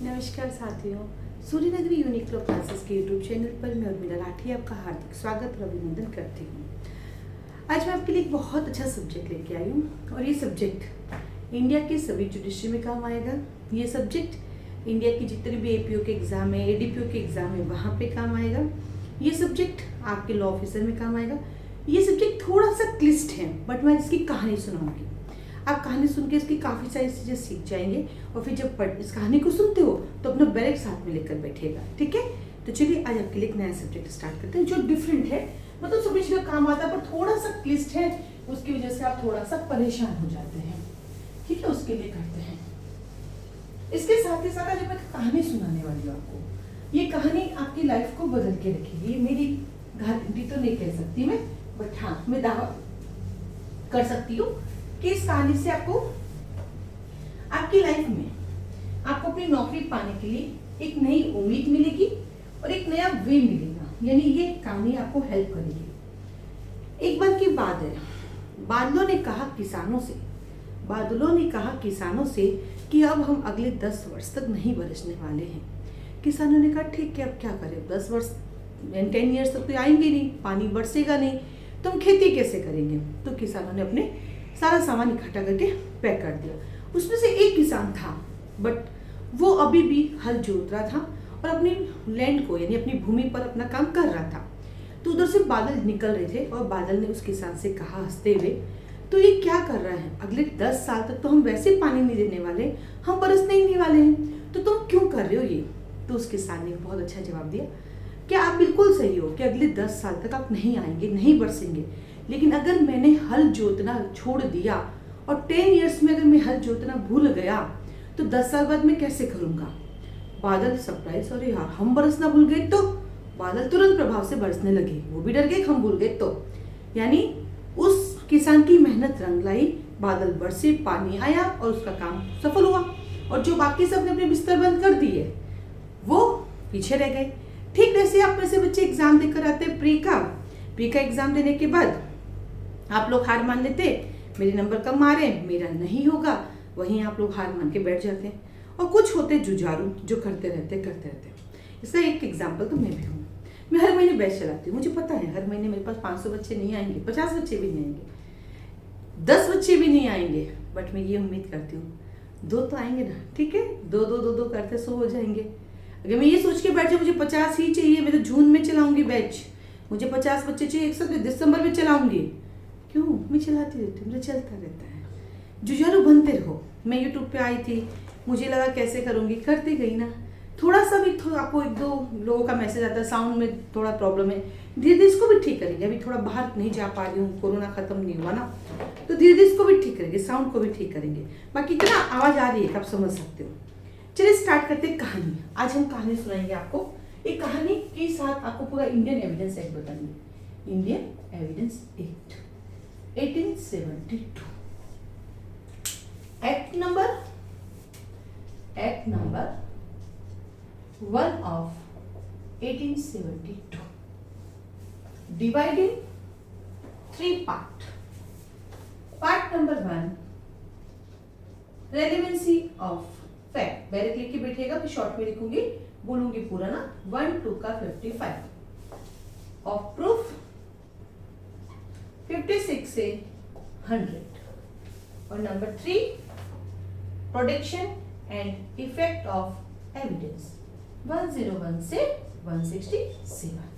नमस्कार साथियों, सूर्य नगरी यूनिक फ्लो क्लासेस के यूट्यूब चैनल पर मैं उर्मिला राठी आपका हार्दिक स्वागत और अभिनंदन करती हूँ। आज मैं आपके लिए एक बहुत अच्छा सब्जेक्ट लेके आई हूँ और ये सब्जेक्ट इंडिया के सभी जुडिशरी में काम आएगा। ये सब्जेक्ट इंडिया की जितने भी एपीओ के एग्जाम है, एडीपीओ के एग्जाम है, वहाँ पे काम आएगा। ये सब्जेक्ट आपके लॉ ऑफिसर में काम आएगा। ये सब्जेक्ट थोड़ा सा क्लिष्ट है, बट मैं इसकी कहानी सुनाऊंगी। आप कहानी सुन के इसकी काफ़ी सारी चीज़ें सीख जाएंगे और फिर जब इस कहानी को सुनते हो तो अपना बैग साथ में लेकर बैठेगा। ठीक है, तो चलिए आज आपके लिए एक नया सब्जेक्ट स्टार्ट करते हैं जो डिफरेंट है, मतलब सभी चीज़ों काम आता है पर थोड़ा सा क्लिष्ट है, उसकी वजह से आप थोड़ा सा परेशान हो जाते हैं। ठीक है, उसके लिए करते हैं। इसके साथ ही साथ आज मैं कहानी सुनाने वाली हूँ आपको। ये कहानी आपकी लाइफ को बदल के रखेगी। ये मेरी गारंटी तो नहीं कह सकती मैं, बट हाँ मैं दावा कर सकती हूँ कि इस कहानी से आपको आपकी लाइफ में आपको अपनी नौकरी पाने के लिए एक नई उम्मीद मिलेगी और एक नया वे मिलेगा। यानी ये कहानी आपको हेल्प करेगी। एक बार की बात है, बादलों ने कहा किसानों से कि अब हम अगले 10 वर्ष तक नहीं बरसने वाले हैं। किसानों ने कहा ठीक है, अब क्या करें, 10 वर्ष 10 ईयर्स तक तो आएंगे नहीं, पानी बरसेगा नहीं, तो हम खेती कैसे करेंगे। तो किसानों ने अपने सारा सामान इकट्ठा करके पैक कर दिया। उसमें से एक किसान था, बट वो अभी भी हल जोत रहा था और अपनी लैंड को यानी अपनी भूमि पर अपना काम कर रहा था। तो उधर से बादल निकल रहे थे और बादल ने उस किसान से कहा हंसते हुए, तो ये क्या कर रहा है, अगले 10 साल तक तो हम वैसे पानी नहीं देने वाले, हम बरसने ही नहीं वाले हैं, तो तुम क्यों कर रहे हो ये। तो उस किसान ने बहुत अच्छा जवाब दिया, क्या आप बिल्कुल सही हो कि अगले 10 साल तक आप नहीं आएंगे, नहीं बरसेंगे, लेकिन अगर मैंने हल जोतना छोड़ दिया और 10 ईयर्स में अगर मैं हल जोतना भूल गया तो 10 साल बाद मैं कैसे करूंगा। बादल सरप्राइज, अरे यार हम बरसना भूल गए। तो बादल तुरंत प्रभाव से बरसने लगे, वो भी डर गए हम भूल गए तो। यानी उस किसान की मेहनत रंग लाई, बादल बरसे, पानी आया और उसका काम सफल हुआ। और जो बाकी सब ने अपने बिस्तर बंद कर दिए वो पीछे रह गए। ठीक वैसे आप में से बच्चे एग्जाम देकर आते हैं, प्री का एग्जाम देने के बाद आप लोग हार मान लेते, मेरे नंबर कम आ रहे हैं, मेरा नहीं होगा, वहीं आप लोग हार मान के बैठ जाते हैं। और कुछ होते जुझारू जो करते रहते। इसका एक एग्जाम्पल तो मैं भी हूँ। मैं हर महीने बैच चलाती हूँ, मुझे पता है हर महीने मेरे पास 500 बच्चे नहीं आएंगे, 50 बच्चे भी नहीं आएंगे, 10 बच्चे भी नहीं आएंगे, बट मैं ये उम्मीद करती हूँ 2 तो आएंगे ना। ठीक है, दो करते 100 हो जाएंगे। अगर मैं ये सोच के बैठ जाऊँ मुझे 50 ही चाहिए, मैं तो जून में चलाऊंगी बैच, मुझे 50 बच्चे चाहिए, 100 दिसंबर में चलाऊंगी, क्यों, मैं चलाती रहती हूँ, मुझे चलता रहता है। जुझारू बनते रहो। मैं यूट्यूब पे आई थी, मुझे लगा कैसे करूँगी, करती गई ना। थोड़ा सा भी आपको 1-2 लोगों का मैसेज आता है, साउंड में थोड़ा प्रॉब्लम है, धीरे धीरे इसको भी ठीक करेंगे। अभी थोड़ा बाहर नहीं जा पा रही हूँ, कोरोना खत्म नहीं हुआ ना, तो धीरे धीरे इसको भी ठीक करेंगे, साउंड को भी ठीक करेंगे। बाकी इतना आवाज़ आ रही है आप समझ सकते हो। चलिए स्टार्ट करते हैं कहानी। आज हम कहानी सुनाएंगे आपको, एक कहानी के साथ आपको पूरा इंडियन एविडेंस एक्ट बताएंगे। Indian evidence act 1872, act number 1 of 1872, divided 3 part. Part number 1, relevancy of fact। Direct लिख के बैठेगा, फिर शॉर्ट में लिखूंगी, बोलूंगी पूरा ना। 1, 2 का 55 of proof, 56 से 100, और number 3 production and effect of evidence, 101 से 167।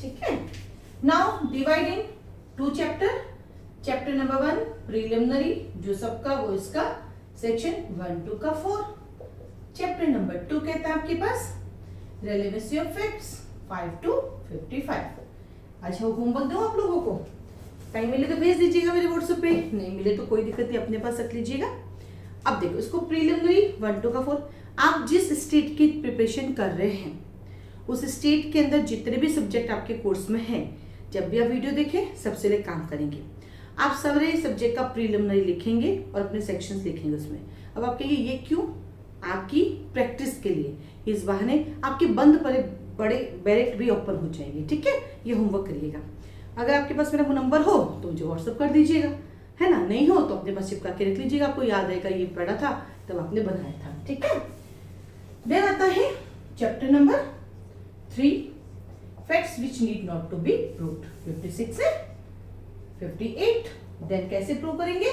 ठीक है, now divide in 2 chapter. Chapter number 1 preliminary, जो सबका वो इसका सेक्शन 1, 2 का 4। चैप्टर नंबर 2 कहता है आपके पास रेलेवेंसी ऑफ फैक्ट्स, 5 to 55। अच्छा होमवर्क दो आप लोगों को, टाइम मिले तो भेज दीजिएगा मेरे व्हाट्सएप पे, नहीं मिले तो कोई दिक्कत नहीं, अपने पास रख लीजिएगा। अब देखो इसको प्रीलिमिनरी 1, 2 का 4, आप जिस स्टेट की प्रिपरेशन कर रहे हैं उस स्टेट के अंदर जितने भी सब्जेक्ट आपके कोर्स में हैं, जब भी आप वीडियो देखें सबसे पहले काम करेंगे, आप सारे सब्जेक्ट का प्रीलिमिनरी लिखेंगे और अपने सेक्शंस लिखेंगे उसमें। अब आप कहिए ये क्यों, आपकी प्रैक्टिस के लिए, इस बहाने आपके बंद पड़े बड़े बैरेक्ट भी ओपन हो जाएंगे। ठीक है, ये होमवर्क करिएगा। अगर आपके पास मेरा नंबर हो तो मुझे व्हाट्सअप कर दीजिएगा, है ना, नहीं हो तो अपने पास चिपका के रख लीजिएगा, आपको याद आएगा ये पढ़ा था तब आपने बनाया था। ठीक है, देन आता है chapter number 3, facts which need not to be proved. 56 से 58। देन कैसे प्रूव करेंगे?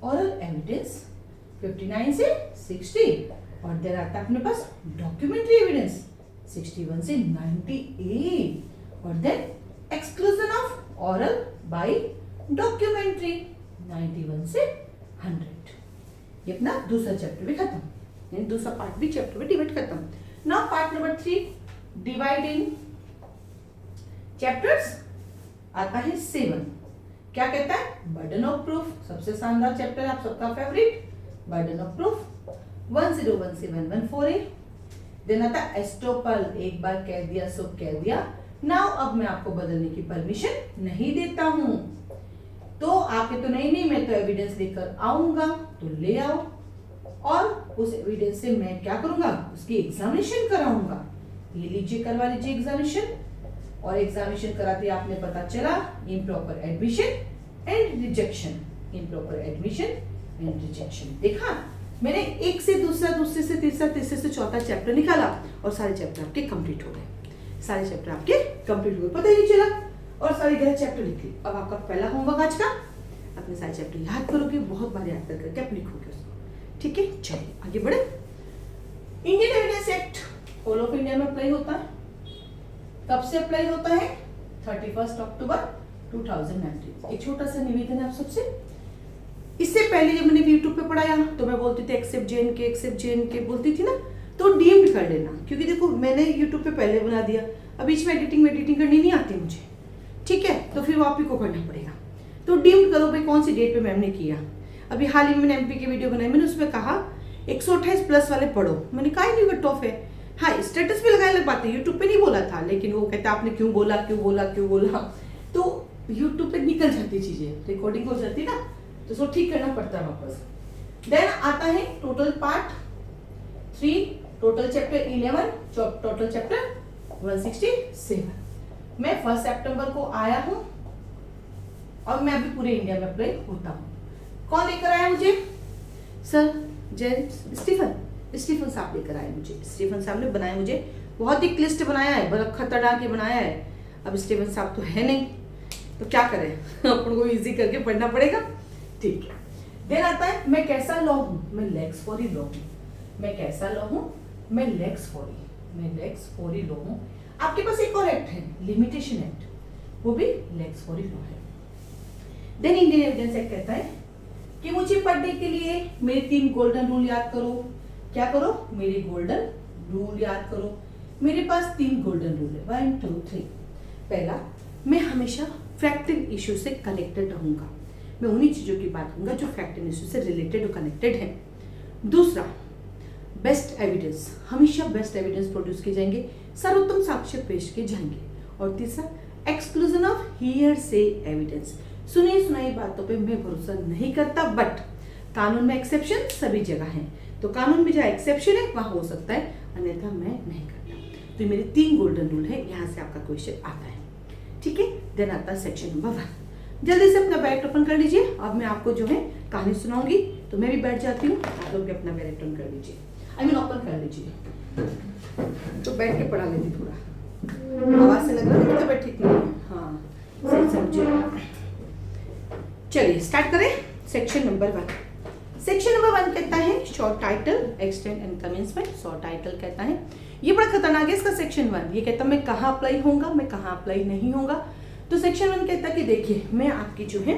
ओरल एविडेंस 59 से 60। और देन आता है अपने पास डॉक्यूमेंट्री एविडेंस 61 से 98। और then exclusion of oral by documentary 91 से 100। ये अपना दूसरा चैप्टर भी खत्म, यानी दूसरा पार्ट भी चैप्टर में डिवाइड खत्म। Now part number 3, divide in chapters. आता है 7। क्या कहता है? Burden of proof. सबसे शानदार चैप्टर है, आप सबका फेवरेट, बर्डन ऑफ प्रूफ 101 से 114A। देन आता है एस्टोपल, एक बार कह दिया सो कह दिया। नाउ अब मैं आपको बदलने की परमिशन नहीं देता हूं, तो आके तो नहीं, मैं तो एविडेंस लेकर आऊंगा, तो ले आओ, और उस एविडेंस से मैं क्या करूंगा? उसकी एग्जामिनेशन कराऊंगा। ये लीजिए, करवा लीजिए एग्जामिनेशन। और एग्जामिनेशन कराते आपने पता चला improper admission and rejection, improper admission and rejection. देखा, मैंने एक से दूसरा, दूसरे से तीसरा, तीसरे से चौथा चैप्टर निकाला और सारे चैप्टर आपके कंप्लीट हो गए। सारे चैप्टर आपके कंप्लीट हो गए, पता ही नहीं चला, और सारे 11 चैप्टर लिख लिए। अब आपका पहला होमवर्क आज का, अपने सारे चैप्टर याद करोगे, बहुत बार याद करके आप लिखोगे उसको। ठीक है, चलिए आगे बढ़े। Indian evidence act whole of India में अप्लाई होता है। कब से अप्लाई होता है? 31 अक्टूबर 2019। एक छोटा सा निवेदन है आप सबसे, इससे पहले जब मैंने यूट्यूब पे पढ़ाया तो मैं बोलती थी एक्सेप्ट जेएनके बोलती थी ना, तो डीएमड कर लेना, क्योंकि देखो मैंने यूट्यूब पे पहले बना दिया, अब बीच में एडिटिंग करनी नहीं आती मुझे, ठीक है, तो फिर वो आप ही को करना पड़ेगा। तो डीएमड करो भाई, कौन सी डेट पे मैम ने किया। अभी हाल ही में मैंने एमपी की वीडियो बनाई, मैंने उसमें कहा 128 प्लस वाले पढ़ो, मैंने कहा नहीं कट ऑफ है। हाँ, स्टेटस पे लगाए अलग बात है, यूट्यूब पे नहीं बोला था, लेकिन वो कहता आपने क्यों बोला, तो यूट्यूब पे निकल जाती चीजें, रिकॉर्डिंग हो जाती ना, तो उसको ठीक करना पड़ता है वापस। देन आता है total part 3, total chapter 11, total chapter 167। मैं 1 सितंबर को आया हूं और मैं अभी पूरे इंडिया में अप्लाई होता हूं। कौन लेकर आया मुझे? सर स्टीफन साहब लेकर आए मुझे। स्टीफन साहब ने बनाया मुझे, बहुत ही क्लिष्ट बनाया है, बड़ा खतरनाक के बनाया है। अब स्टीफन साहब तो है नहीं, तो क्या करें अपन को इजी करके पढ़ना पड़ेगा, ठीक है। देन आता है मैं कैसा लॉ हूं? मैं लेक्स फॉरी लॉ हूं। मैं कैसा लॉ हूं? मैं लेक्स फॉरी लॉ हूं। आपके पास एक और एक्ट है, लिमिटेशन एक्ट, वो भी लेक्स फॉरी लॉ है। देन इंडियन एविडेंस एक्ट कहता है कि मुझे पढ़ने के लिए मेरे 3 गोल्डन रूल याद करो। क्या करो? मेरे गोल्डन रूल याद करो। मेरे पास 3 गोल्डन रूल है, 1 2 3। पहला, मैं हमेशा फैक्ट एंड इश्यू से कनेक्टेड रहूंगा, मैं उन्हीं चीजों की बात करूंगा जो फैक्ट एंड इश्यू से रिलेटेड और कनेक्टेड है। दूसरा, बेस्ट एविडेंस, हमेशा बेस्ट एविडेंस प्रोड्यूस किए जाएंगे, सर्वोत्तम साक्ष्य पेश किए जाएंगे। और तीसरा, एक्सक्लूजन ऑफ हियर से एविडेंस, सुनी सुनाई बातों पे मैं भरोसा नहीं करता, बट कानून में एक्सेप्शन सभी जगह है, तो कानून में जहाँ एक्सेप्शन है वहां हो सकता है, अन्यथा मैं नहीं करता। तो मेरे 3 गोल्डन रूल है, यहाँ से आपका क्वेश्चन आता है, ठीक है। देन आता है सेक्शन नंबर 1। जल्दी से अपना बैग ओपन कर लीजिए। अब मैं आपको जो है कहानी सुनाऊंगी, तो मैं भी बैठ जाती हूँ, आप लोग भी अपना बैग ओपन कर लीजिए, ओपन कर लीजिए, तो बैठ के पढ़ा लेती, थोड़ा आवाज से लग रहा है तबियत ठीक नहीं है, हाँ सही समझिए। चलिए स्टार्ट करें। Section number 1। सेक्शन नंबर 1 कहता है short title, extend and commencement. Short title कहता है, ये बड़ा खतरनाक है इसका सेक्शन 1, ये कहता है मैं कहाँ अप्लाई होऊंगा, मैं कहाँ अप्लाई नहीं होऊंगा। तो सेक्शन 1 कहता है कि देखिए मैं आपकी जो है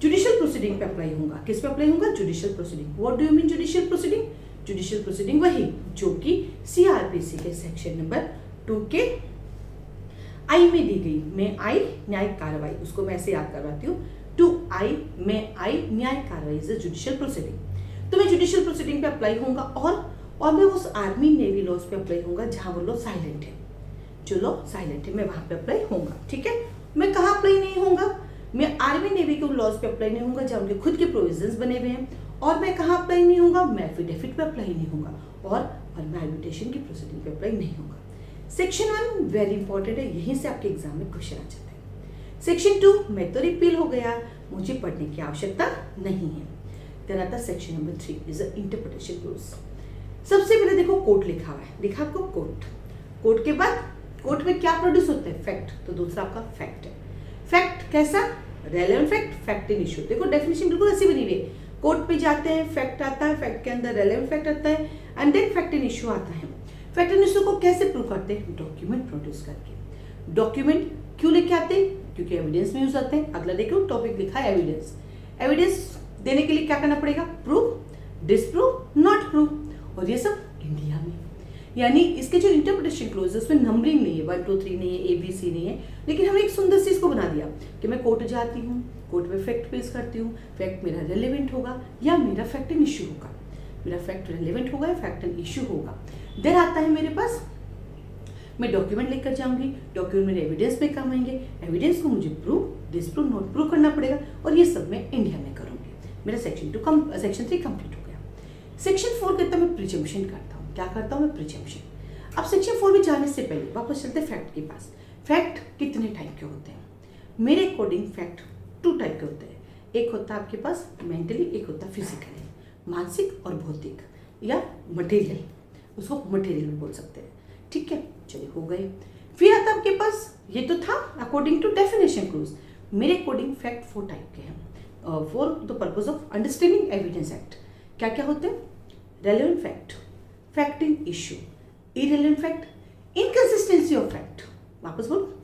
जुडिशियल प्रोसीडिंग पे अप्लाई होऊंगा। किस पे अप्लाई होऊंगा? Judicial proceeding. What do you mean judicial proceeding? Judicial proceeding वही जो कि सीआरपीसी के सेक्शन नंबर 2 के आई में दी गई, में आई न्यायिक कार्रवाई, उसको मैं ऐसे याद करवाती हूँ, 2I में आई न्यायिक कार्रवाई इज अ जुडिशियल प्रोसीडिंग। तो मैं जुडिशियल प्रोसीडिंग पे अप्लाई होऊंगा, और मैं उस आर्मी नेवी लॉज पे अप्लाई होऊंगा जहां वो लॉ साइलेंट है, जो लॉ साइलेंट है मैं वहां पे अप्लाई होऊंगा, ठीक है। मैं कहाँ अप्लाई नहीं होऊंगा? मैं आर्मी नेवी के लॉज पे अप्लाई नहीं होऊंगा जहां उनके खुद के प्रोविजंस बने हुए हैं। और मैं कहाँ अप्लाई नहीं होऊंगा? मैं एफिडेविट पे अप्लाई नहीं होऊंगा, और मैं एडमिटेशन की प्रोसीडिंग पे अप्लाई नहीं होऊंगा। सेक्शन 1 वेरी इंपॉर्टेंट है, यहीं से आपके एग्जाम में क्वेश्चन आ जाता है। सेक्शन 2, मैं तो रिपील हो गया, मुझे पढ़ने की आवश्यकता नहीं है। देन आता section number 3 is interpretation rules. सबसे पहले देखो कोट लिखा हुआ है, दिखा आपको कोट। कोट के बाद कोट में क्या प्रोड्यूस होता है? फैक्ट। तो दूसरा आपका फैक्ट है। फैक्ट कैसा? Relevant fact, fact in issue. देखो डेफिनेशन बिल्कुल ऐसी बनी हुई है। कोट पे जाते हैं, फैक्ट आता है, फैक्ट के अंदर रेलेवेंट फैक्ट आता है and then fact in issue आता है। फैक्ट इन इशू को कैसे प्रूव करते हैं? डॉक्यूमेंट प्रोड्यूस करके। डॉक्यूमेंट क्यों लेके आते हैं? क्योंकि एविडेंस में यूज आते हैं। अगला देखो टॉपिक लिखा है एविडेंस। एविडेंस देने के लिए क्या करना पड़ेगा? Prove, disprove, not prove. और ये सब इंडिया में, यानी इसके जो इंटरप्रिटेशन क्लोज है उसमें नंबरिंग नहीं है, 1 2 3 नहीं है, ABC नहीं है, लेकिन हमने एक सुंदर सी इसको बना दिया कि मैं कोर्ट जाती हूँ, कोर्ट में फैक्ट पेश करती हूँ, फैक्ट मेरा रेलेवेंट होगा या मेरा फैक्ट इन इशू होगा, मेरा फैक्ट रेलेवेंट होगा या फैक्ट इन इशू होगा। देन आता है मेरे पास, मैं डॉक्यूमेंट लेकर जाऊंगी, डॉक्यूमेंट मेरे एविडेंस में काम आएंगे, एविडेंस को मुझे प्रूव, डिसप्रूव, नॉट प्रूव करना पड़ेगा और ये सब मैं इंडिया में करूंगी। मेरा सेक्शन 3 कंप्लीट हो गया। सेक्शन 4 कहता है मैं प्रिजम्पशन करता हूँ। क्या करता हूँ मैं? प्रिजम्पशन। अब सेक्शन 4 में जाने से पहले वापस चलते हैं फैक्ट के पास। फैक्ट कितने टाइप के होते हैं? मेरे अकॉर्डिंग फैक्ट 2 टाइप के होते हैं। एक होता है आपके पास मेंटली, एक होता है फिजिकली, मानसिक और भौतिक या मटेरियल, उसको मटेरियल बोल सकते हैं। ठीक है, चलिए हो गए। फिर आता है आपके पास, ये तो था अकॉर्डिंग टू डेफिनेशन क्लूज। मेरे अकॉर्डिंग फैक्ट 4 टाइप के हैं for the purpose of understanding evidence act. क्या क्या होते हैं? Relevant fact, fact in issue, irrelevant fact, inconsistency of fact. वापस बोलो,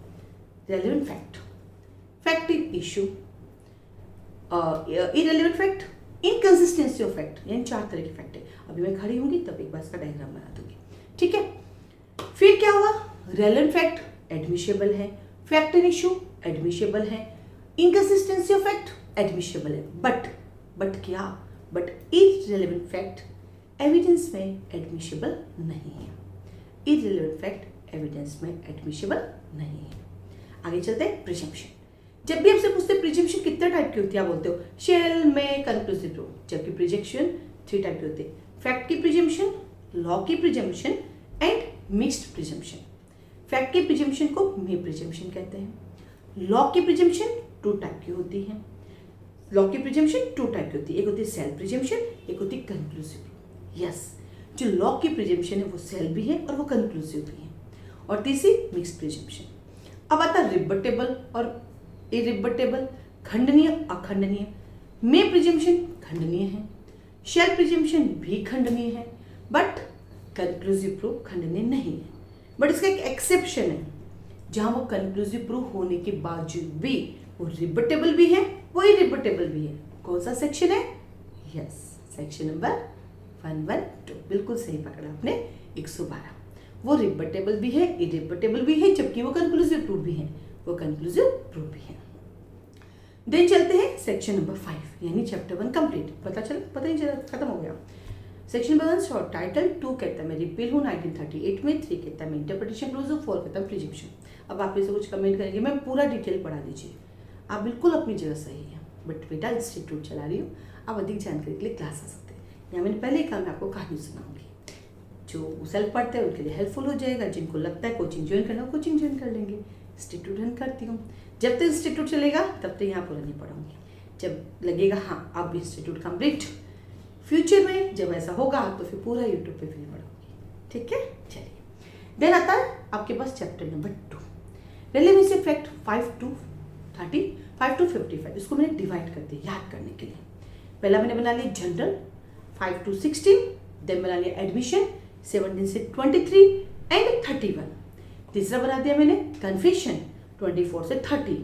relevant fact, fact in issue, irrelevant fact, inconsistency of fact. यानी 4 तरह के फैक्ट है। अभी मैं खड़ी होंगी तब एक बार इसका डायग्राम बना दूंगी। ठीक है, फिर क्या हुआ? रेलेवेंट फैक्ट एडमिशेबल है, फैक्ट इन इशू एडमिशेबल है, इनकंसिस्टेंसी ऑफ फैक्ट एडमिशेबल है, बट क्या? बट इररेलेवेंट फैक्ट एविडेंस में एडमिशेबल नहीं है। इररेलेवेंट फैक्ट एविडेंस में एडमिशेबल नहीं है। आगे चलते हैं प्रिजम्पशन। जब भी आपसे पूछते हैं प्रिजम्पशन कितने टाइप की होती है, आप बोलते हो शेल में, कंक्लूसिव प्रूफ। जबकि प्रिजम्पशन 3 टाइप के होते हैं, फैक्ट की प्रिजम्पशन, लॉ की presumption and mixed presumption. Fact के प्रिजम्पशन को मे प्रिजम्पशन कहते हैं। लॉ की प्रिजम्पशन 2 टाइप की होती है। लॉ की प्रिजम्पशन 2 टाइप की होती है, एक होती है सेल्फ प्रिजम्पशन, एक होती है कंक्लूसिव प्रूफ। यस, जो लॉ की प्रिजम्पशन है वो सेल्फ भी है और वो कंक्लूसिव भी है। और तीसरी मिक्स्ड प्रिजम्पशन। अब आता है रिबटेबल और इरिबटेबल, खंडनीय, अखंडनीय। मे प्रिजम्पशन खंडनीय है, शेल प्रिजम्पशन भी खंडनीय है, बट कंक्लूसिव प्रूफ खंडनीय नहीं है। बट इसका एक एक्सेप्शन है, जहां वो कंक्लूसिव प्रूफ होने के बावजूद भी वो रिबटेबल भी है, वो इरिबटेबल भी है। कौन सा सेक्शन है? Yes, section number 112। बिल्कुल सही पकड़ा आपने, 112। वो रिबटेबल भी है, इरिबटेबल भी है, जबकि वो कंक्लूसिव प्रूफ भी है, वो कंक्लूसिव प्रूफ भी है। देन चलते हैं सेक्शन नंबर 5, यानी चैप्टर 1 कंप्लीट। पता नहीं चला, खत्म हो गया। सेक्शन नंबर 1 शॉर्ट टाइटल, 2 कहता है मैं रिपील हूँ 1938 में, 3 कहता है मैं इंटरप्रिटेशन क्लोज हूँ, 4 कहता है प्रिजम्पशन। अब आप इसे कुछ कमेंट करेंगे, मैं पूरा डिटेल पढ़ा दीजिए। आप बिल्कुल अपनी जगह सही है, बट बेटा इंस्टीट्यूट चला रही हूँ, आप अधिक जानकारी के लिए क्लास आ सकते हैं। यहाँ मैंने पहले ही कहा मैं आपको कहानी सुनाऊंगी, जो सेल्फ पढ़ते हैं उनके लिए हेल्पफुल हो जाएगा। जिनको लगता है कोचिंग ज्वाइन करना, कोचिंग ज्वाइन कर लेंगे। इंस्टीट्यूट रन करती हूँ, जब तक इंस्टीट्यूट चलेगा तब तक यहाँ पूरा नहीं पढ़ाऊंगी। जब लगेगा हाँ अब इंस्टीट्यूट कंप्लीट, फ्यूचर में जब ऐसा होगा तो फिर पूरा यूट्यूब पे फिर पढ़ाऊंगी। ठीक है, चलिए। देन आता है आपके पास chapter number 2, relevancy fact 5 to 30, 5 to 55। इसको मैंने डिवाइड कर दिया याद करने के लिए। पहला मैंने बना लिया जनरल 5 to 16, देन बना लिया एडमिशन 17 से 23 एंड 31। तीसरा बना दिया मैंने कन्फेशन 24 से 30,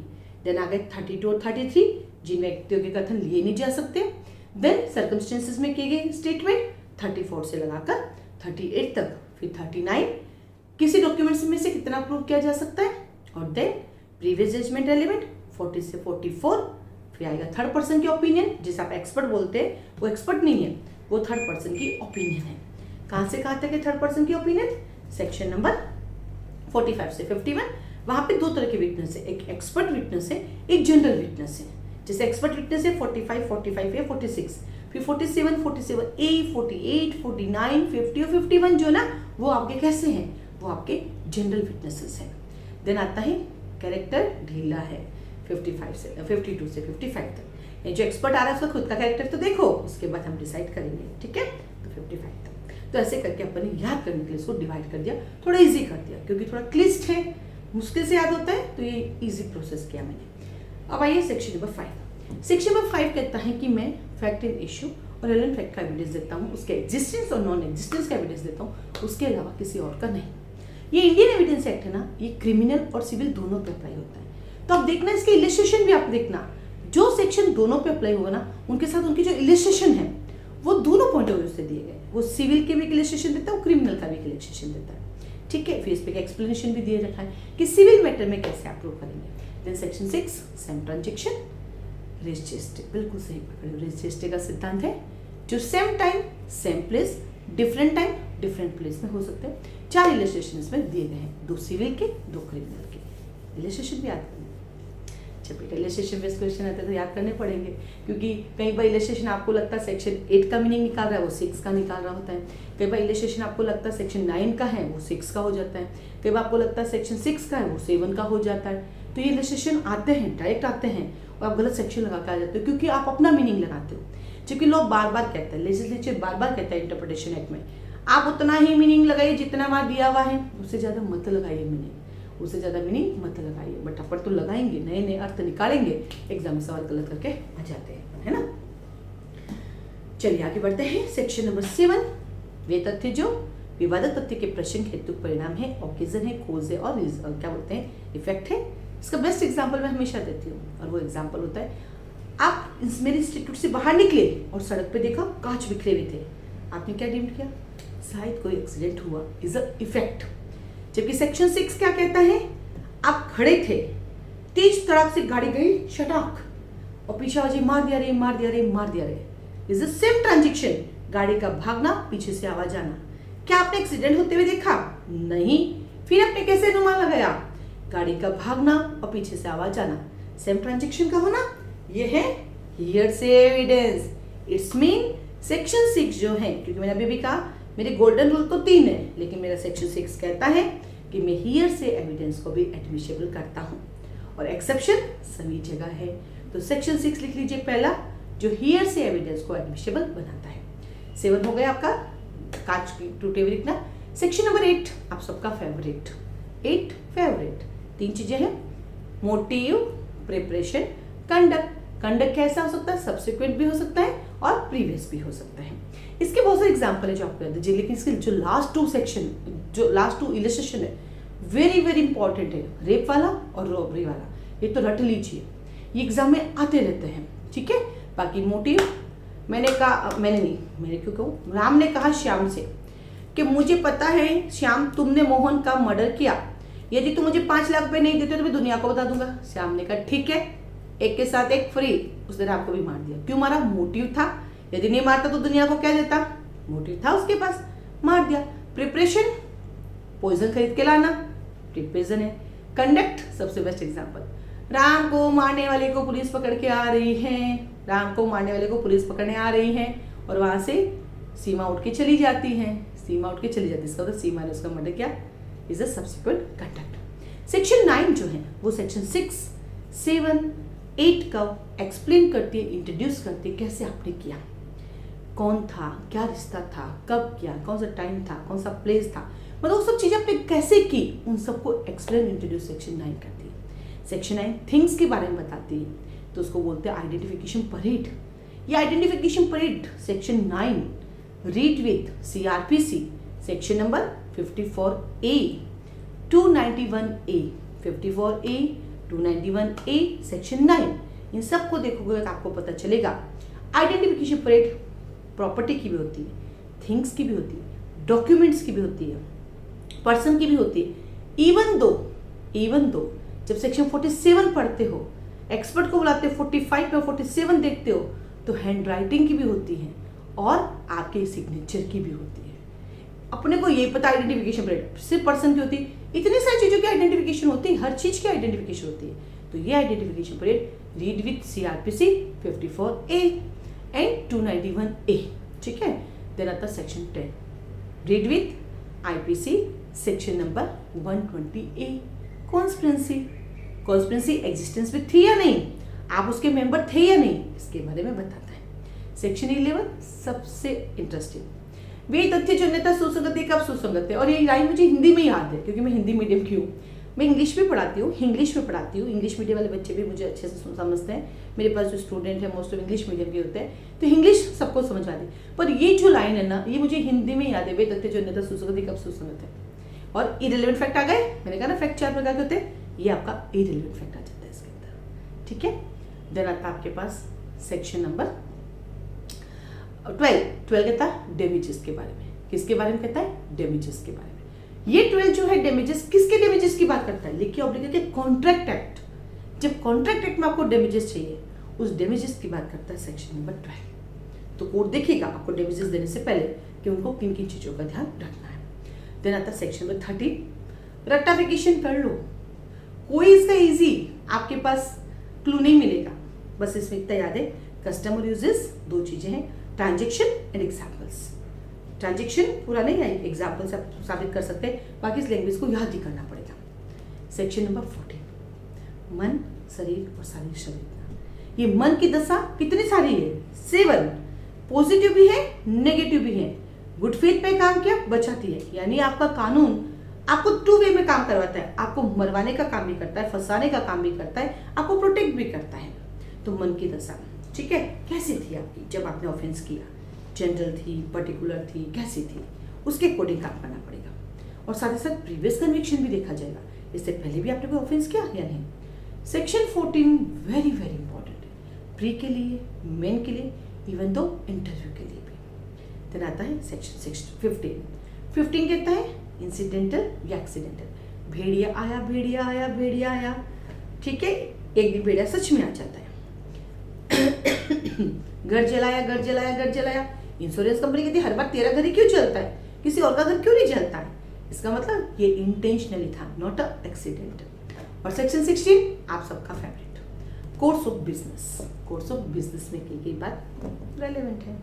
देन आ गए 32 और 33 जिन व्यक्तियों के कथन लिए नहीं जा सकते। देन सर्कमस्टेंसेस में किए गए स्टेटमेंट 34 से लगाकर 38 तक, फिर 39 किसी डॉक्यूमेंट्स में से कितना प्रूव किया जा सकता है, और देन प्रीवियस जजमेंट एलिमेंट 40 से 44, फिर आएगा थर्ड पर्सन की ओपिनियन, जिसे आप एक्सपर्ट बोलते हैं, वो एक्सपर्ट नहीं है, वो थर्ड पर्सन की ओपिनियन है। कहाँ से कहाँ तक है थर्ड पर्सन की ओपिनियन? सेक्शन नंबर 45 से 51। वहां पे 2 तरह के विटनेस है, एक एक्सपर्ट विटनेस है, एक जनरल विटनेस है। जैसे एक्सपर्ट विटनेस है 45, 45A, 46, फिर 47, 47A, 48, 49, 50 और 51 जो ना वो आपके कैसे हैं? वो आपके जनरल विटनेसेस हैं। देन आता है कैरेक्टर ढीला है 52 से 55 तक। ये जो एक्सपर्ट आ रहा है उसका खुद का कैरेक्टर तो देखो, उसके बाद हम डिसाइड करेंगे। ठीक है, तो 55 तक। तो ऐसे करके अपन ने याद करने के लिए इसको डिवाइड कर दिया, थोड़ा इजी कर दिया, क्योंकि थोड़ा क्लिष्ट है, मुश्किल से याद होता है, तो ये इजी प्रोसेस किया मैंने। अब आइए सेक्शन नंबर 5। सेक्शन नंबर 5 कहता है कि मैं फैक्ट एंड इशू और रेलेवेंट फैक्ट का एविडेंस देता हूँ, उसके एग्जिस्टेंस और नॉन एग्जिस्टेंस का एविडेंस देता हूँ, उसके अलावा किसी और का नहीं। ये इंडियन एविडेंस एक्ट है ना, ये क्रिमिनल और सिविल दोनों पे अप्लाई होता है। तो अब देखना इसके इलिस्ट्रेशन भी आप देखना, जो सेक्शन दोनों पे अप्लाई होगा ना, उनके साथ उनकी जो इलिस्ट्रेशन है वो दोनों पॉइंट ऑफ व्यू से दिए गए। वो सिविल के भी इलिस्ट्रेशन देता है, वो क्रिमिनल का भी इलिस्ट्रेशन देता है। ठीक है, फिर इस पे एक्सप्लेनेशन भी दिए रखा है कि सिविल मैटर में कैसे आप प्रूव करेंगे। देन सेक्शन 6 सेम ट्रांजैक्शन रेस जेस्टे, बिल्कुल सही पकड़े। रेस जेस्टे का सिद्धांत है जो same time same place different time different place में हो सकते हैं। 4 इलिस्ट्रेशन इसमें दिए गए हैं, 2 सिविल के 2 क्रिमिनल के। इलिस्ट्रेशन भी याद करना, जब बेटा इलिस्ट्रेशन बेस्ड क्वेश्चन आते हैं तो याद करने पड़ेंगे, क्योंकि कई बार इलिस्ट्रेशन आपको लगता है सेक्शन 8 का मीनिंग निकाल रहा है, वो 6 का निकाल रहा होता है। कई बार इलिस्ट्रेशन आपको लगता है सेक्शन 9 का है, वो 6 का हो जाता है। कई बार आपको लगता है सेक्शन 6 का है, वो 7 का हो जाता है। तो ये इलिस्ट्रेशन आते हैं, डायरेक्ट आते हैं, और आप गलत सेक्शन लगा के आ जाते हो, क्योंकि आप अपना मीनिंग लगाते हो। जबकि लोग बार बार कहते हैं, लेजिस्लेचर बार बार कहता है इंटरप्रिटेशन एक्ट में, आप उतना ही मीनिंग लगाइए जितना वहां दिया हुआ है, उससे ज्यादा मत लगाइए मीनिंग, उससे ज्यादा मीनिंग मत लगाइए। बट अपन तो लगाएंगे, नए नए अर्थ निकालेंगे, एग्जाम में सवाल गलत करके आ जाते हैं, है ना। चलिए आगे बढ़ते हैं। सेक्शन नंबर 7, वे तथ्य जो विवादित तथ्य के प्रश्न हेतु परिणाम है, ऑकेजन है, कोज है और क्या बोलते हैं इफेक्ट है। इसका बेस्ट एग्जाम्पल मैं हमेशा देती हूँ, और वो एग्जाम्पल होता है, आप मेरे इंस्टीट्यूट से बाहर निकले और सड़क पे देखा कांच बिखरे हुए थे, आपने क्या डीम किया, शायद कोई एक्सीडेंट हुआ, इज अ इफेक्ट। जबकि सेक्शन 6 क्या कहता है, आप खड़े थे, तेज तड़ाक से गाड़ी गई शटाक, और पीछे आवाज मार दिया रे मार दिया रे मार दिया रे, इज अ सेम ट्रांजेक्शन। गाड़ी का भागना, पीछे से आवाज आना। क्या आपने एक्सीडेंट होते हुए देखा? नहीं। फिर आपने कैसे अनुमान लगाया? गाड़ी का भागना और पीछे से आवाज आना, सेम ट्रांजेक्शन का होना, ये है hearsay evidence. It's mean section 6 जो है, क्योंकि मैंने अभी भी कहा मेरे गोल्डन रूल तो 3 है, लेकिन मेरा सेक्शन 6 कहता है कि मैं हियरसे एविडेंस को भी एडमिसिबल करता हूं, और एक्सेप्शन सभी जगह है। तो सेक्शन 6 लिख लीजिए पहला, जो हियरसे एविडेंस को एडमिसिबल बनाता है। 7 हो गया आपका कांच की टूटे हुए लिखना। सेक्शन नंबर 8 आप सबका फेवरेट, 8 फेवरेट 3 चीजें हैं, मोटिव, प्रिपरेशन, कंडक्ट। कंडक्ट कैसा हो सकता है, सब्सिक्वेंट भी हो सकता है और प्रीवियस भी हो सकता है। इसके बहुत सारे एग्जांपल है जो आपको याद है, लेकिन इसके जो लास्ट 2 सेक्शन, जो लास्ट 2 इलिस्ट्रेशन है, वेरी वेरी इंपॉर्टेंट है, रेप वाला और रॉबरी वाला, ये तो रट लीजिए, ये एग्जाम में आते रहते हैं। ठीक है, बाकी मोटिव मैंने कहा, मैंने क्यों कहूँ, राम ने कहा श्याम से कि मुझे पता है श्याम तुमने मोहन का मर्डर किया, यदि तुम मुझे 5 लाख रुपए नहीं देते तो मैं दुनिया को बता दूंगा। श्याम ने कहा ठीक है, एक के साथ एक फ्री। उसने राम को भी मार दिया। क्यों मारा? मोटिव था, यदि नहीं मारता तो दुनिया को क्या देता, मोटिव था उसके पास, मार दिया। प्रिपरेशन, पॉइजन खरीद के लाना, प्रिपरेशन है। कंडक्ट सबसे बेस्ट एग्जांपल, राम को मारने वाले को पुलिस पकड़ के आ रही है, राम को मारने वाले को पुलिस पकड़ने आ रही है, और वहां से सीमा उठ के चली जाती है, सीमा उठ के चली जाती है, इसका मतलब सीमा ने उसका मर्डर किया, is a subsequent conduct. Section 9 जो है वो सेक्शन 6, 7, 8 का एक्सप्लेन करती है, इंट्रोड्यूस करती है कैसे आपने किया, कौन था, क्या रिश्ता था, कब किया, कौन सा टाइम था, कौन सा प्लेस था, मतलब वो सब चीजें आपने कैसे की, उन सबको एक्सप्लेन इंट्रोड्यूस सेक्शन 9 करती है। सेक्शन 9 थिंग्स के बारे में बताती है, तो उसको बोलते हैं आइडेंटिफिकेशन परेड। ये identification parade section 9 read with CRPC section number 54A, 291A, 54A, 291A, section 9, इन सबको देखोगे तो आपको पता चलेगा आइडेंटिफिकेशन परेड प्रॉपर्टी की भी होती है, थिंग्स की भी होती है, डॉक्यूमेंट्स की भी होती है, पर्सन की भी होती है। इवन दो जब सेक्शन 47 पढ़ते हो, एक्सपर्ट को बुलाते हो, 45 में 47 देखते हो, तो हैंड राइटिंग की भी होती है और आपके सिग्नेचर की भी होती है। अपने को ये पता आइडेंटिफिकेशन परेड सिर्फ पर्सन की होती है, इतनी सारी चीजों की आइडेंटिफिकेशन होती है, हर चीज की आइडेंटिफिकेशन होती है। तो ये identification parade read with CRPC 54A and 291A, ठीक है। देन आता section 10 read with IPC section number 120A, conspiracy existence में थी या नहीं, आप उसके मेंबर थे या नहीं, इसके बारे में बताता है। सेक्शन 11 सबसे इंटरेस्टिंग, वे तथ्य जो अन्यथा सुसंगत है कब सुसंगत है। और ये लाइन मुझे हिंदी में याद है क्योंकि मैं हिंदी मीडियम की हूँ। मैं इंग्लिश में पढ़ाती हूँ, इंग्लिश मीडियम वाले बच्चे भी मुझे अच्छे से समझते हैं। मेरे पास जो स्टूडेंट है मोस्ट ऑफ इंग्लिश मीडियम के होते हैं, तो इंग्लिश सबको समझ आती है। पर ये जो लाइन है ना, ये मुझे हिंदी में याद है, वे तथ्य जो अन्यथा सुसंगत है कब सुसंगत है। और इरेलेवेंट फैक्ट आ गए, मैंने कहा ना फैक्ट 4 प्रकार के होते हैं, ये आपका इरेलेवेंट फैक्ट आ जाता है इसके अंदर, ठीक है। देन आता है आपके पास सेक्शन नंबर 12 कहता है डैमेजेस के बारे में। किसके बारे में कहता है? डैमेजेस के बारे में। ये 12 जो है डैमेजेस, किसके डैमेजेस की बात करता है? लिखिए ऑब्लिक के कॉन्ट्रैक्ट एक्ट। जब कॉन्ट्रैक्ट एक्ट में आपको डैमेजेस चाहिए, उस डैमेजेस की बात करता है सेक्शन नंबर 12। तो कोर्ट देखिएगा आपको डैमेजेस देने से पहले कि उनको किन किन चीजों का ध्यान रखना है। देन आता है सेक्शन नंबर 13। रट्टाफिकेशन कर लो, कोई इसका इजी आपके पास क्लू नहीं मिलेगा, बस इसमें इतना याद है, कस्टमर यूजेस 2 चीजें हैं, ट्रांजेक्शन एंड एग्जाम्पल्स। ट्रांजेक्शन पूरा नहीं है, एग्जाम्पल से आप साबित कर सकते हैं, बाकी इस लैंग्वेज को याद ही करना पड़ेगा। सेक्शन नंबर 14, मन, शरीर और शारीरिक संवेदना। ये मन की दशा कितनी सारी है? 7। पॉजिटिव भी है, नेगेटिव भी है। गुड फेथ पे काम किया, बचाती है, यानी आपका कानून आपको 2 वे में काम करवाता है। आपको मरवाने का काम भी करता है, फंसाने का काम भी करता है, आपको प्रोटेक्ट भी करता है। तो मन की दशा, ठीक है, कैसी थी आपकी जब आपने ऑफेंस किया? जनरल थी, पर्टिकुलर थी, कैसी थी? उसके अकॉर्डिंग काम करना पड़ेगा। और साथ ही साथ प्रीवियस कन्विक्शन भी देखा जाएगा, इससे पहले भी आपने कोई ऑफेंस किया या नहीं। सेक्शन 14 वेरी वेरी इंपॉर्टेंट है, प्री के लिए, मेन के लिए, इवन दो इंटरव्यू के लिए भी। देन आता है सेक्शन 15 कहता है इंसिडेंटल या एक्सीडेंटल। भेड़िया आया, भेड़िया आया, भेड़िया आया, ठीक है, एक दिन भेड़िया सच में आ जाता है। घर जलाया, घर जलाया, घर जलाया। इंश्योरेंस कंपनी कहती है हर बार तेरा घर ही क्यों जलता है, किसी और का घर क्यों नहीं जलता है? इसका मतलब ये इंटेंशनली था, नॉट अ एक्सीडेंट। और सेक्शन 16 आप सबका favourite, course of business. Course of business में की गई बात रेलेवेंट है।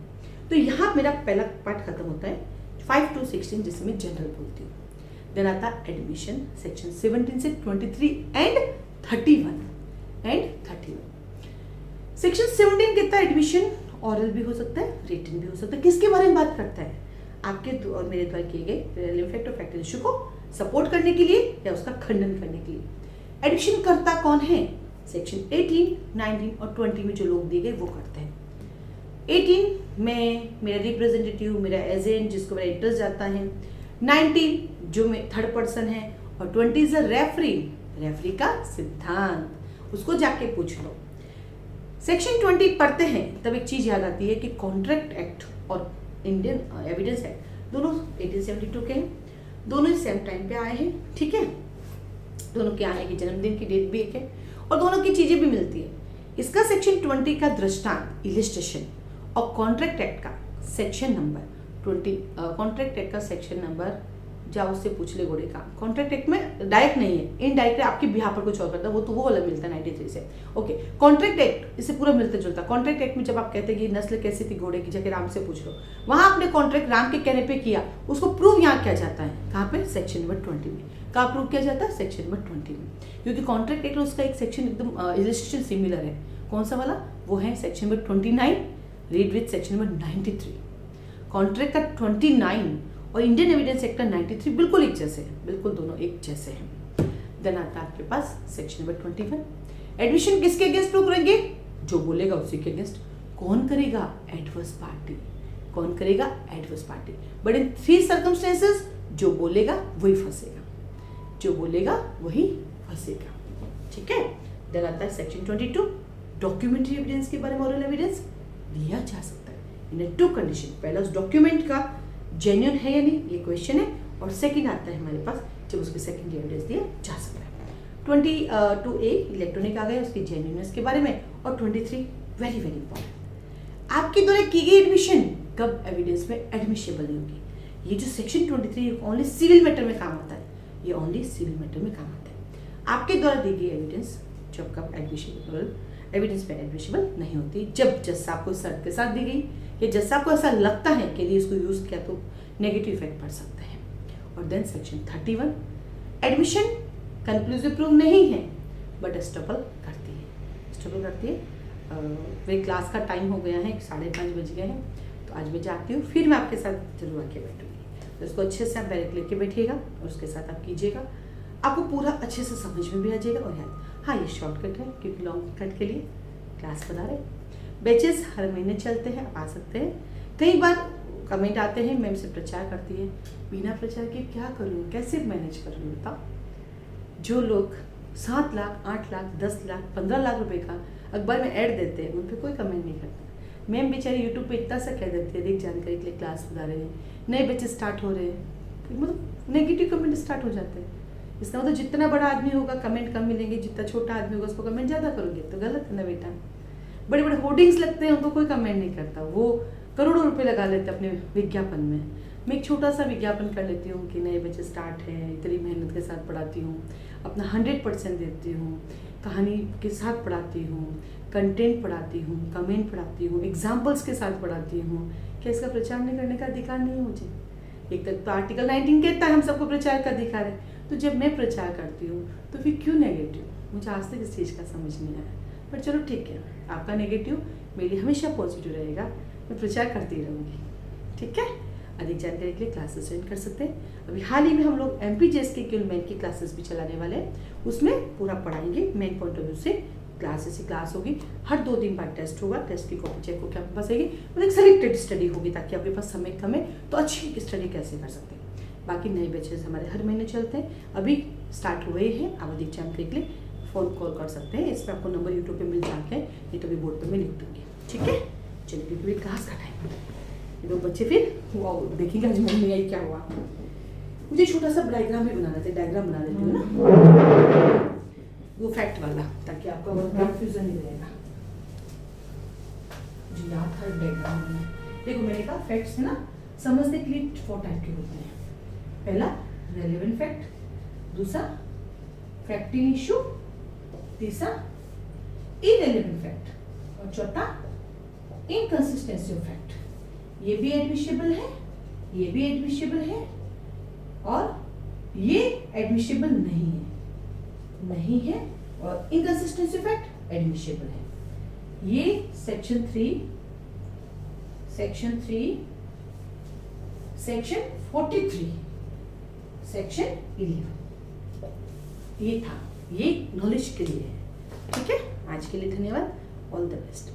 तो यहाँ मेरा पहला पार्ट खत्म होता है 5 to 16, जिसे मैं जनरल बोलती हूँ। देन आता एडमिशन, सेक्शन 17 से 23 एंड 31 सेक्शन 17 कहता है एडमिशन ऑरल भी हो सकता है, रिटन भी हो सकता है। किसके बारे में बात करता है? आपके और मेरे द्वारा किए गए रेलेवेंट फैक्ट और फैक्ट इशू को सपोर्ट करने के लिए या उसका खंडन करने के लिए। एडमिशन करता कौन है? सेक्शन 18, 19 और 20 में जो लोग दिए गए वो करते हैं। 18 में मेरा रिप्रेजेंटेटिव, मेरा एजेंट जिसको मेरा इंटरेस्ट जाता है। 19 जो मैं थर्ड पर्सन है, और 20 इज अ रेफरी, रेफरी का सिद्धांत, उसको जाके पूछ लो। सेक्शन 20 पढ़ते हैं तब एक चीज याद आती है कि कॉन्ट्रैक्ट एक्ट और इंडियन एविडेंस एक्ट दोनों 1872 के हैं, दोनों सेम टाइम पे आए हैं, ठीक है। दोनों के आने की जन्मदिन की डेट भी एक है और दोनों की चीजें भी मिलती है। इसका सेक्शन 20 का दृष्टांत इलिस्ट्रेशन और कॉन्ट्रैक्ट एक्ट का सेक्शन नंबर 20, कॉन्ट्रैक्ट एक्ट का सेक्शन नंबर, जाओ उससे पूछ ले घोड़े का। कॉन्ट्रैक्ट एक्ट में डायरेक्ट नहीं है, इनडायरेक्ट आपके बिहार पर कुछ और करता है, वो तो वो वाला मिलता है 93 से। ओके, कॉन्ट्रैक्ट एक्ट इससे पूरा मिलता जुलता। कॉन्ट्रैक्ट एक्ट में जब आप कहते हैं कि नस्ल कैसी थी घोड़े की, जाके राम से पूछ लो, वहां आपने कॉन्ट्रैक्ट राम के कहने पे किया, उसको प्रूव यहाँ किया जाता है, कहाँ पे? सेक्शन नंबर 20 में। कहाँ प्रूव किया जाता है? सेक्शन नंबर 20 में, क्योंकि कॉन्ट्रैक्ट एक्ट उसका एक सेक्शन एकदम इलिस्ट्रेशन सिमिलर है। कौन सा वाला? वो है section number 29, read with section number 93। Contract का 29 और इंडियन एविडेंस एक्ट का 93 बिल्कुल एक जैसे हैं, बिल्कुल दोनों एक जैसे हैं। देन आता है आपके पास सेक्शन नंबर 21। एडमिशन किसके अगेंस्ट प्रूव करेंगे? जो बोलेगा उसी के अगेंस्ट। कौन करेगा? Adverse party. कौन करेगा? Adverse party. But in 3 circumstances जो बोलेगा वही फंसेगा, जो बोलेगा वही फंसेगा, ठीक है। देन आता है सेक्शन 22। डॉक्यूमेंट्री एविडेंस के बारे में ओरल एविडेंस लिया जा सकता है इन 2 कंडीशन। पहला उस डॉक्यूमेंट का जेन्युइन है या नहीं, ये क्वेश्चन है, और सेकंड आता है हमारे पास जब उसके सेकेंडरी एविडेंस दिया जा सकता है। 22A इलेक्ट्रॉनिक आ गया उसकी जेन्युइननेस के बारे में, और 23 वेरी वेरी इंपॉर्टेंट, आपके द्वारा की गई एडमिशन कब एविडेंस में एडमिशेबल नहीं होगी। ये जो सेक्शन 23 ओनली सिविल मैटर में काम आता है, ये ओनली सिविल मैटर में काम आता है। आपके द्वारा दी गई एविडेंस जब कब एडमिशेबल, एविडेंस में एडमिशेबल नहीं होती, जब जज साहब को शर्त के साथ दी गई या जज साहब को ऐसा लगता है कि यदि इसको यूज किया तो नेगेटिव इफेक्ट पड़ सकता है। और then section 31, admission conclusive proof नहीं है बट एस्टॉपल करती है, एस्टॉपल करती है। मेरी क्लास का टाइम हो गया है, 5:30 बज गए हैं, तो आज मैं जाती हूँ, फिर मैं आपके साथ जरूर आके बैठूंगी। तो इसको अच्छे से आप डायरेक्ट लेके बैठिएगा और उसके साथ आप कीजिएगा, आपको पूरा अच्छे से समझ में भी आ जाएगा। और याद, हाँ ये शॉर्टकट है क्योंकि लॉन्ग कट के लिए क्लास बना रहे। बैचेस हर महीने चलते हैं, आप आ सकते हैं। कई बार कमेंट आते हैं मैम से प्रचार करती है, बिना प्रचार के क्या करूँ, कैसे मैनेज करूँ बताओ। जो लोग 7 लाख 8 लाख 10 लाख 15 लाख रुपए का अखबार में ऐड देते हैं, उन पर कोई कमेंट नहीं करता। मैम बेचारी यूट्यूब पे इतना सा कह देती है, देख जानकारी के लिए क्लास बता रहे हैं, नए बच्चे स्टार्ट हो रहे हैं, मतलब नेगेटिव कमेंट स्टार्ट हो जाते हैं। इसका मतलब जितना बड़ा आदमी होगा कमेंट कम मिलेंगे, जितना छोटा आदमी होगा उसको कमेंट ज़्यादा करोगे, तो गलत है ना बेटा। बड़े बड़े होर्डिंग्स लगते हैं, उनको कोई कमेंट नहीं करता, वो करोड़ों रुपए लगा लेते हैं अपने विज्ञापन में। मैं एक छोटा सा विज्ञापन कर लेती हूँ कि नए बच्चे स्टार्ट हैं, इतनी मेहनत के साथ पढ़ाती हूँ, अपना 100% देती हूँ, कहानी के साथ पढ़ाती हूँ, कंटेंट पढ़ाती हूँ, कमेंट पढ़ाती हूँ, एग्जाम्पल्स के साथ पढ़ाती हूँ। क्या इसका प्रचार नहीं करने का अधिकार नहीं है मुझे? एक तक तो आर्टिकल 19 कहता है हम सबको प्रचार का अधिकार है। तो जब मैं प्रचार करती हूँ तो फिर क्यों नेगेटिव? मुझे आज तक इस चीज़ का समझ नहीं आया, पर चलो ठीक है, आपका नेगेटिव मेरे लिए हमेशा पॉजिटिव रहेगा, मैं प्रचार करती रहूँगी, ठीक है। अधिक जानकारी के लिए क्लासेस ज्वाइन कर सकते हैं। अभी हाल ही में हम लोग MPJS के केवल मेन की क्लासेस भी चलाने वाले हैं, उसमें पूरा पढ़ाएंगे मेन पॉइंट ऑफ व्यू से। क्लास होगी, हर 2 दिन बाद टेस्ट होगा, टेस्ट की कॉपी चेक होकर आपके पास आएगी, मतलब एक सेलेक्टेड स्टडी होगी ताकि आपके पास समय कम है तो अच्छी स्टडी कैसे कर सकते हैं। बाकी नए बैचेस हमारे हर महीने चलते हैं, अभी स्टार्ट हुए हैं। आप अधिक जानकारी के लिए फ़ोन कॉल कर सकते हैं, इस पर आपको नंबर यूट्यूब पे मिल जाते हैं, नहीं तो भी बोर्ड पे मैं लिख दूँगी, ठीक है। चलिए क्योंकि क्लास का टाइम, ये 2 बच्चे फिर वो देखेंगे आज मम्मी आई क्या हुआ। मुझे छोटा सा डायग्राम भी बनाना था, डायग्राम बना देती हूँ ना, वो फैक्ट वाला, ताकि आपका कंफ्यूजन नहीं रहेगा। मुझे याद था डायग्राम में, देखो मैंने कहा फैक्ट्स ना समझने के लिए 4 टाइप के होते हैं। पहला रेलेवेंट फैक्ट, दूसरा फैक्ट इन इशू, तीसरा इररेलेवेंट फैक्ट और चौथा इनकंसिस्टेंसी ऑफ फैक्ट। ये भी एडमिशेबल है, ये भी एडमिशेबल है और ये एडमिशेबल नहीं है और इनकंसिस्टेंसी फैक्ट एडमिशेबल है। ये सेक्शन 3, सेक्शन 43, सेक्शन 11 ये था, ये नॉलेज के लिए है, ठीक है। आज के लिए धन्यवाद, ऑल द बेस्ट।